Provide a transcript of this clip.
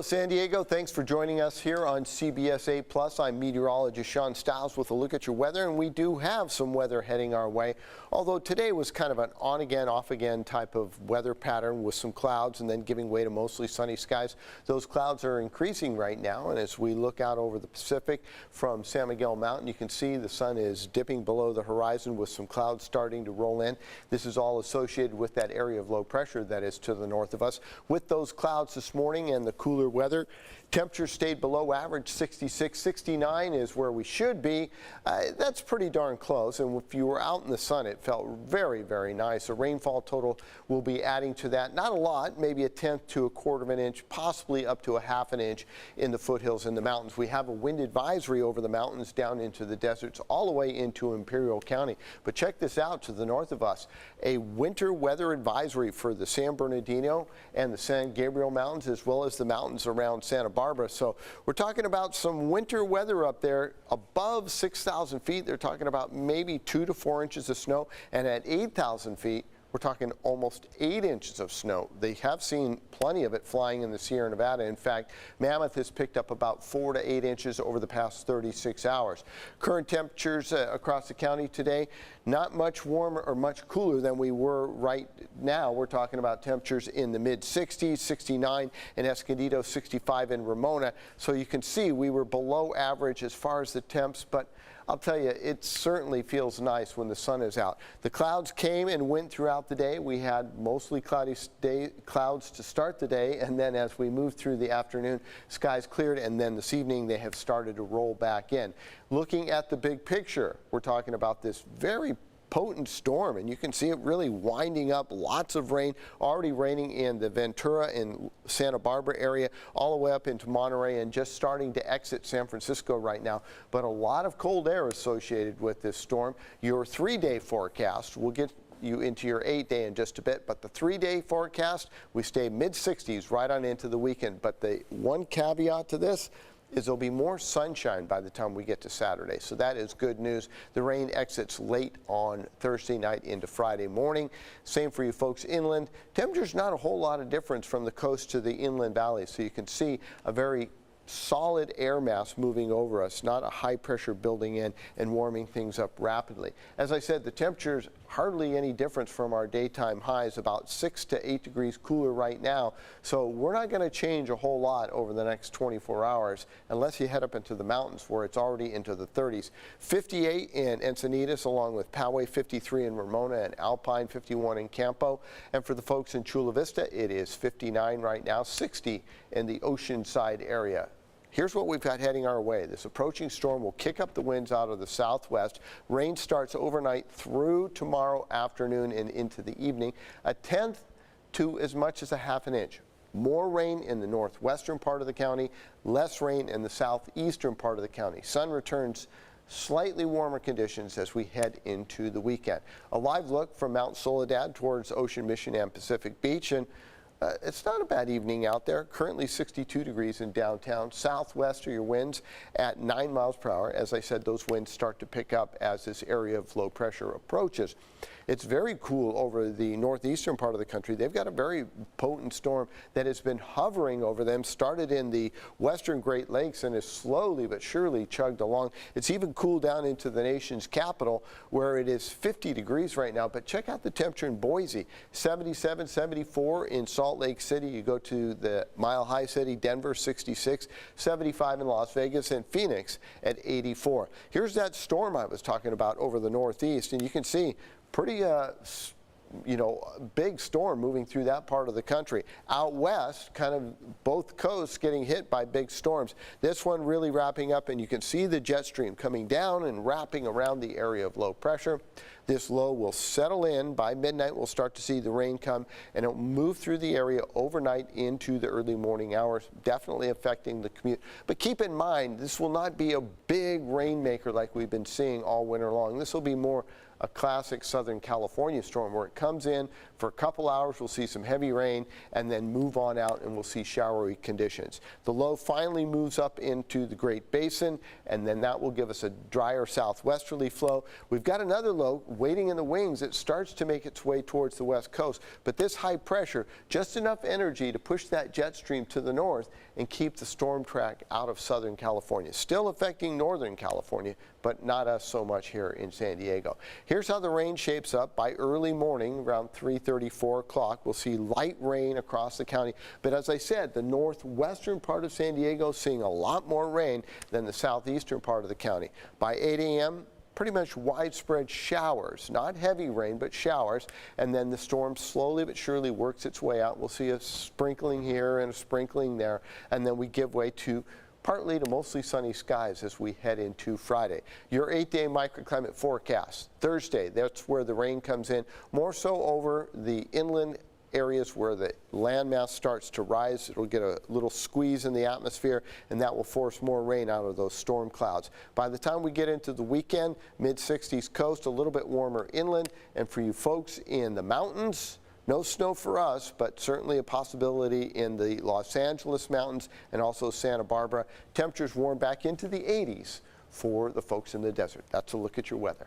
Hello, San Diego. Thanks for joining us here on CBS 8 I'm meteorologist Sean Stiles with a look at your weather, and we do have some weather heading our way. Although today was kind of an on-again, off-again type of weather pattern with some clouds and then giving way to mostly sunny skies. Those clouds are increasing right now, and as we look out over the Pacific from San Miguel Mountain, you can see the sun is dipping below the horizon with some clouds starting to roll in. This is all associated with that area of low pressure that is to the north of us. With those clouds this morning and the cooler weather, temperatures stayed below average. 66, 69 is where we should be. That's pretty darn close, and if you were out in the sun, it felt very, very nice. A rainfall total will be adding to that. Not a lot, maybe 1/10 to 1/4 of an inch, possibly up to 1/2 an inch in the foothills and the mountains. We have a wind advisory over the mountains down into the deserts, all the way into Imperial County. But check this out to the north of us, a winter weather advisory for the San Bernardino and the San Gabriel Mountains, as well as the mountains around Santa Barbara. So we're talking about some winter weather up there above 6,000 feet. They're talking about maybe 2 to 4 inches of snow, and at 8,000 feet, we're talking almost 8 inches of snow. They have seen plenty of it flying in the Sierra Nevada. In fact, Mammoth has picked up about 4 to 8 inches over the past 36 hours. Current temperatures across the county today, not much warmer or much cooler than we were right now. We're talking about temperatures in the mid-60s, 69 in Escondido, 65 in Ramona. So you can see we were below average as far as the temps, but I'll tell you, it certainly feels nice when the sun is out. The clouds came and went throughout the day. We had mostly cloudy clouds to start the day, and then as we moved through the afternoon, skies cleared, and then this evening they have started to roll back in. Looking at the big picture, we're talking about this very potent storm, and you can see it really winding up. Lots of rain, already raining in the Ventura and Santa Barbara area, all the way up into Monterey, and just starting to exit San Francisco right now. But a lot of cold air associated with this storm. Your 3-day forecast, we'll get you into your 8-day in just a bit, but the 3-day forecast, we stay mid-60s right on into the weekend. But the one caveat to this is there'll be more sunshine by the time we get to Saturday. So that is good news. The rain exits late on Thursday night into Friday morning. Same for you folks inland. Temperature's not a whole lot of difference from the coast to the inland valleys. So you can see a very solid air mass moving over us, not a high pressure building in and warming things up rapidly. As I said, the temperature's hardly any difference from our daytime highs, about 6 to 8 degrees cooler right now. So we're not going to change a whole lot over the next 24 hours unless you head up into the mountains where it's already into the 30s. 58 in Encinitas, along with Poway, 53 in Ramona and Alpine, 51 in Campo. And for the folks in Chula Vista, it is 59 right now, 60 in the Oceanside area. Here's what we've got heading our way. This approaching storm will kick up the winds out of the southwest. Rain starts overnight through tomorrow afternoon and into the evening. 1/10 to as much as 1/2 an inch. More rain in the northwestern part of the county, less rain in the southeastern part of the county. Sun returns, slightly warmer conditions as we head into the weekend. A live look from Mount Soledad towards Ocean Mission and Pacific Beach, and it's not a bad evening out there. Currently 62 degrees in downtown. Southwest are your winds at 9 miles per hour. As I said, those winds start to pick up as this area of low pressure approaches. It's very cool over the northeastern part of the country. They've got a very potent storm that has been hovering over them, started in the western Great Lakes and is slowly but surely chugged along. It's even cooled down into the nation's capital where it is 50 degrees right now. But check out the temperature in Boise, 77, 74 in Salt Lake City. You go to the Mile High City, Denver, 66, 75 in Las Vegas, and Phoenix at 84. Here's that storm I was talking about over the northeast, and you can see pretty big storm moving through that part of the country. Out west, kind of both coasts getting hit by big storms. This one really wrapping up, and you can see the jet stream coming down and wrapping around the area of low pressure. This low will settle in. By midnight, we'll start to see the rain come, and it'll move through the area overnight into the early morning hours, definitely affecting the commute. But keep in mind, this will not be a big rainmaker like we've been seeing all winter long. This will be more a classic Southern California storm where it comes in for a couple hours, we'll see some heavy rain, and then move on out and we'll see showery conditions. The low finally moves up into the Great Basin, and then that will give us a drier southwesterly flow. We've got another low waiting in the wings. It starts to make its way towards the west coast, but this high pressure, just enough energy to push that jet stream to the north and keep the storm track out of Southern California. Still affecting Northern California, but not us so much here in San Diego. Here's how the rain shapes up. By early morning, around 3:30, 4 o'clock, we'll see light rain across the county. But as I said, the northwestern part of San Diego seeing a lot more rain than the southeastern part of the county. By 8 a.m., pretty much widespread showers, not heavy rain, but showers, and then the storm slowly but surely works its way out. We'll see a sprinkling here and a sprinkling there, and then we give way to partly to mostly sunny skies as we head into Friday. Your 8-day microclimate forecast. Thursday, that's where the rain comes in, more so over the inland areas where the landmass starts to rise. It'll get a little squeeze in the atmosphere, and that will force more rain out of those storm clouds. By the time we get into the weekend, mid-60s coast, a little bit warmer inland, and for you folks in the mountains, no snow for us, but certainly a possibility in the Los Angeles mountains and also Santa Barbara. Temperatures warm back into the 80s for the folks in the desert. That's a look at your weather.